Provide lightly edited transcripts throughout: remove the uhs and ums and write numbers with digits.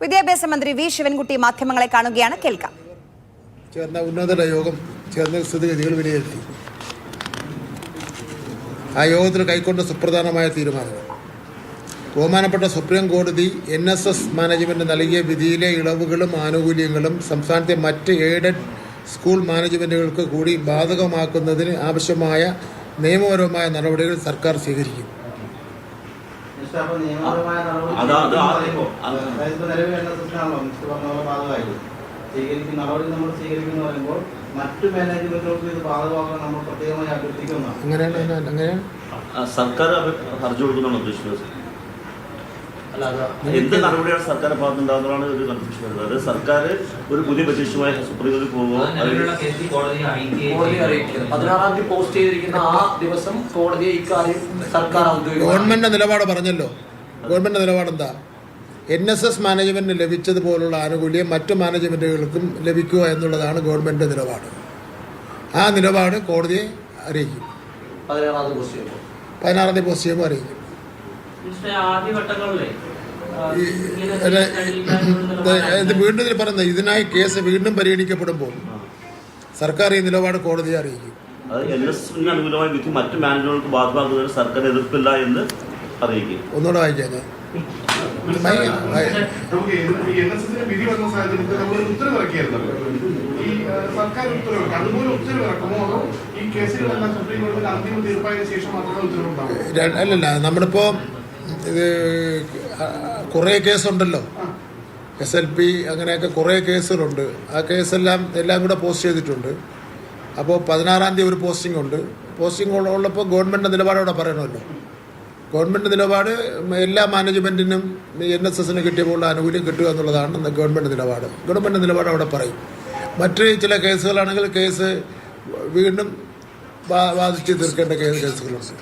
വിദ്യാഭ്യാസ മന്ത്രി വി ശിവൻകുട്ടി മാധ്യമങ്ങളെ കാണുകയാണ്. കേൾക്കാം. ചേർന്ന ഉന്നതതല യോഗം ചേർന്ന സ്ഥിതിഗതികൾ വിലയിരുത്തി. ആ യോഗത്തിൽ കൈക്കൊണ്ട സുപ്രധാനമായ തീരുമാനങ്ങൾ: ബഹുമാനപ്പെട്ട സുപ്രീം കോടതി NSS മാനേജ്മെൻറ്റ് നൽകിയ വിധിയിലെ ഇളവുകളും ആനുകൂല്യങ്ങളും സംസ്ഥാനത്തെ മറ്റ് എയ്ഡഡ് സ്കൂൾ മാനേജ്മെൻറ്റുകൾക്ക് കൂടി ബാധകമാക്കുന്നതിന് ആവശ്യമായ നിയമപരമായ നടപടികൾ സർക്കാർ സ്വീകരിക്കും. സർക്കാർ ഹർജി കൊടുക്കുന്നതാണ് ഉദ്ദേശിക്കുന്നത്. എന്ത് നടപടിയാണ് സർക്കാർ ഭാഗത്തുണ്ടാകുന്നതാണ് ഒരു കൺഫ്യൂഷൻ വരുന്നത്. അത് സർക്കാർ ഒരു പുതിയ പെറ്റീഷനുമായി സുപ്രീം കോടതി പോകുമ്പോൾ 16-ാം തീയതി പോസ്റ്റ് ചെയ്തിരിക്കുന്ന ആ ദിവസം കോടതിയെ ഇക്കാര്യം സർക്കാർ ഗവൺമെന്റിന്റെ നിലപാട് പറഞ്ഞല്ലോ. ഗവൺമെന്റിന്റെ നിലപാട് എന്താ? NSS മാനേജ്മെന്റിന് ലഭിച്ചതുപോലുള്ള ആനുകൂല്യം മറ്റു മാനേജ്മെന്റുകൾക്കും ലഭിക്കുക എന്നുള്ളതാണ് ഗവൺമെന്റിന്റെ നിലപാട്. ആ നിലപാട് കോടതിയെ അറിയിക്കും. 16-ാം തീയതി പോസ്റ്റ് ചെയ്യുമ്പോൾ അറിയിക്കും. വീണ്ടും ഇതിൽ പറയുന്നത്, ഇതിനായി കേസ് വീണ്ടും പരിഗണിക്കപ്പെടുമ്പോൾ സർക്കാർ ഈ നിലപാട് കോടതിയെ അറിയിക്കും. അനുകൂലമായ വിധി മറ്റു മാനേജറുകൾക്ക് ബാധകമാക്കുന്നതിന് സർക്കാർ എതിർപ്പില്ല എന്ന് അറിയിക്കും. ഒന്നുകൂടെ വായിക്കാൻ അല്ലല്ല, നമ്മളിപ്പോ ഇത് കുറേ കേസുണ്ടല്ലോ, SLP അങ്ങനെയൊക്കെ കുറേ കേസുകളുണ്ട്. ആ കേസെല്ലാം കൂടെ പോസ്റ്റ് ചെയ്തിട്ടുണ്ട്. അപ്പോൾ 16-ാം തീയതി ഒരു പോസ്റ്റിംഗ് ഉണ്ട്. പോസ്റ്റിംഗ് ഉള്ളപ്പോൾ ഗവൺമെൻറ്റിൻ്റെ നിലപാട് അവിടെ പറയണമല്ലോ. ഗവൺമെൻറ് നിലപാട് എല്ലാ മാനേജ്മെൻറ്റിനും NSSന് കിട്ടിയപ്പോൾ ആനുകൂല്യം കിട്ടുക എന്നുള്ളതാണ് ഗവൺമെൻറ് നിലപാട്. ഗവൺമെൻറ് നിലപാട് അവിടെ പറയും. മറ്റ് ചില കേസുകളാണെങ്കിൽ കേസ് വീണ്ടും വാദിച്ച് തീർക്കേണ്ട കേസുകളുണ്ട്.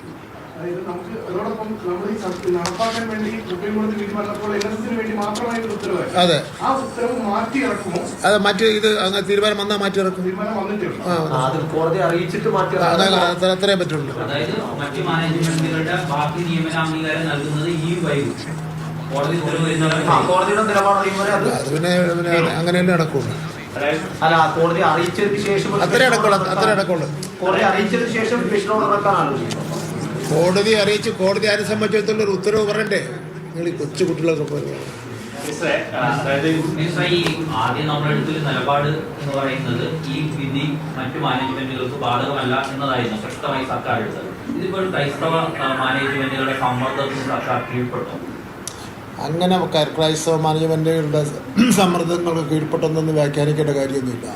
അതെ, മറ്റ് ഇത് അങ്ങനെ തീരുമാനം വന്നാൽ മാറ്റി ഇറക്കും. അത്രേ പറ്റുള്ളൂ. അത് പിന്നെ അങ്ങനെയല്ലേ നടക്കുള്ളൂ. കോടതി അറിയിച്ചതിന് ശേഷം അത്രേ നടക്കുള്ളൂ. കോടതി അറിയിച്ച് കോടതി ആരെ സംബന്ധിച്ചിടത്തോളം ഒരു ഉത്തരവ് പറയണ്ടേ? നിങ്ങൾ ഈ കൊച്ചു കുട്ടികളൊക്കെ പോലെ ആദ്യം നമ്മളെടുത്തിൽ നിലപാട് എന്ന് പറയുന്നത് ഈ വിധി മറ്റു മാനേജ്മെന്റുകൾക്ക് ബാധകമല്ല എന്നതായിരുന്നു സ്പഷ്ടമായി സർക്കാർ എടുത്തത്. ഇതിപ്പോൾ ക്രൈസ്തവ മാനേജ്മെന്റുകളുടെ സമ്മർദ്ദത്തിന് സർക്കാർ കീഴ്പ്പെട്ടു. അങ്ങനെ ക്രൈസ്തവ മാനേജ്മെന്റുകളുടെ സമ്മർദ്ദങ്ങൾക്ക് കീഴ്പ്പെട്ടെന്നൊന്നും വ്യാഖ്യാനിക്കേണ്ട കാര്യമൊന്നുമില്ല.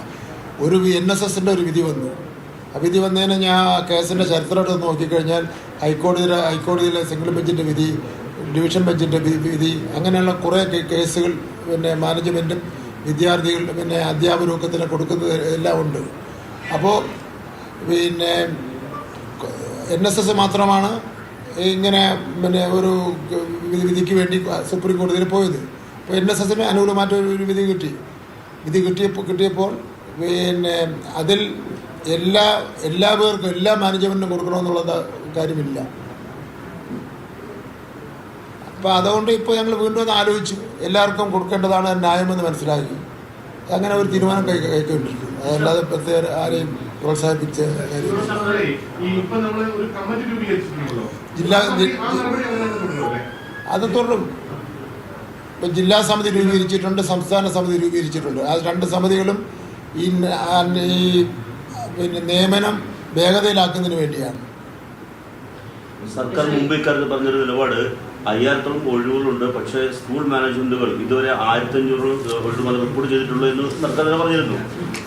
ഒരു NSSന്റെ ഒരു വിധി വന്നു. ആ വിധി വന്നതിന് ഞാൻ ആ കേസിൻ്റെ ചരിത്രമായിട്ട് നോക്കിക്കഴിഞ്ഞാൽ ഹൈക്കോടതിയിലെ സിംഗിൾ ബെഞ്ചിൻ്റെ വിധി, ഡിവിഷൻ ബെഞ്ചിൻ്റെ വിധി, അങ്ങനെയുള്ള കുറേ കേസുകൾ പിന്നെ മാനേജ്മെൻറ്റും വിദ്യാർത്ഥികൾ പിന്നെ അധ്യാപകരൊക്കെ തന്നെ കൊടുക്കുന്നത് എല്ലാം ഉണ്ട്. അപ്പോൾ പിന്നെ NSS മാത്രമാണ് ഇങ്ങനെ പിന്നെ ഒരു വിധിക്ക് വേണ്ടി സുപ്രീം കോടതിയിൽ പോയത്. അപ്പോൾ NSSന് അനുകൂലമായിട്ട് ഒരു വിധി കിട്ടിയപ്പോൾ പിന്നെ അതിൽ എല്ലാ പേർക്കും എല്ലാ മാനേജ്മെൻറ്റിനും കൊടുക്കണമെന്നുള്ള കാര്യമില്ല. അപ്പോൾ അതുകൊണ്ട് ഇപ്പോൾ ഞങ്ങൾ വീണ്ടും ഒന്ന് ആലോചിച്ചു, എല്ലാവർക്കും കൊടുക്കേണ്ടതാണ് ന്യായമെന്ന് മനസ്സിലാക്കി അങ്ങനെ ഒരു തീരുമാനം കൈക്കൊണ്ടിരിക്കും. അതല്ലാതെ പ്രത്യേക ആരെയും പ്രോത്സാഹിപ്പിച്ച കാര്യം അത് തുടരും. ഇപ്പം ജില്ലാ സമിതി രൂപീകരിച്ചിട്ടുണ്ട്, സംസ്ഥാന സമിതി രൂപീകരിച്ചിട്ടുണ്ട്. ആ രണ്ട് സമിതികളും ഈ പിന്നെ നിയമനം വേഗതയിലാക്കുന്നതിന് വേണ്ടിയാണ്. സർക്കാർ മുമ്പ് ഇക്കാര്യത്തിൽ പറഞ്ഞൊരു നിലപാട് 5000-ഓളം ഒഴിവുകളുണ്ട്, പക്ഷേ സ്കൂൾ മാനേജ്മെന്റുകൾ ഇതുവരെ 1500 ഒഴിവുകൾ റിപ്പോർട്ട് ചെയ്തിട്ടുള്ളൂ എന്ന് സർക്കാർ തന്നെ പറഞ്ഞിരുന്നു.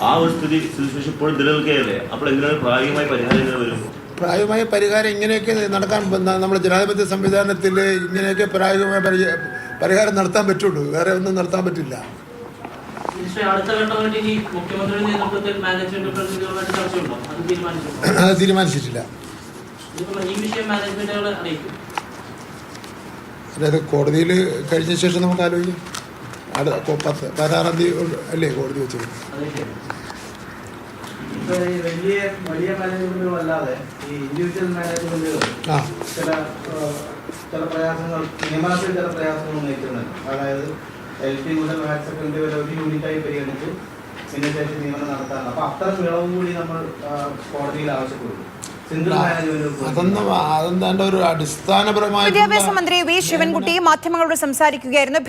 ആ ഒരു സ്ഥിതിവിശേഷം ഇപ്പോഴും നിലനിൽക്കുകയല്ലേ? അപ്പോൾ എങ്ങനെയാണ് പ്രായോഗികമായ പരിഹാരം എങ്ങനെ വരും? പ്രായോഗികമായ പരിഹാരം ഇങ്ങനെയൊക്കെ നടക്കാൻ നമ്മുടെ ജനാധിപത്യ സംവിധാനത്തിൽ ഇങ്ങനെയൊക്കെ പ്രായോഗികമായ പരിഹാരം നടത്താൻ പറ്റുള്ളൂ. വേറെ ഒന്നും നടത്താൻ പറ്റില്ല. അത് തീരുമാനിച്ചിട്ടില്ല. അതായത് കോടതിയിൽ കഴിഞ്ഞ ശേഷം നമുക്ക് ആലോചിക്കാം. 16-ാം തീയതി അല്ലേ കോടതി വെച്ചത്? വലിയ മാനേജ്മെന്റുകളല്ലാതെ ഈ ഇൻഡിവിജ്വൽ മാനേജ്മെന്റുകൾ ചില പ്രയാസങ്ങൾ, നിയമനത്തിൽ ചില പ്രയാസങ്ങൾ ഉന്നയിക്കുന്നുണ്ട്. അതായത് LP മുതൽ ഹയർ സെക്കൻഡറി വരെ ഒരു യൂണിറ്റായി പരിഗണിച്ച് ഭിന്നശേഷി നിയമനം നടത്താറുണ്ട്. അപ്പോൾ അത്തരം ഇളവും കൂടി നമ്മൾ കോടതിയിൽ ആവശ്യപ്പെടുന്നു. സിംഗിൾ മാനേജ്മെന്റ് അതൊന്നും അതിൻ്റെ ഒരു അടിസ്ഥാനപരമായ വിദ്യാഭ്യാസ മന്ത്രി വി ശിവൻകുട്ടി മാധ്യമങ്ങളോട് സംസാരിക്കുകയായിരുന്നു.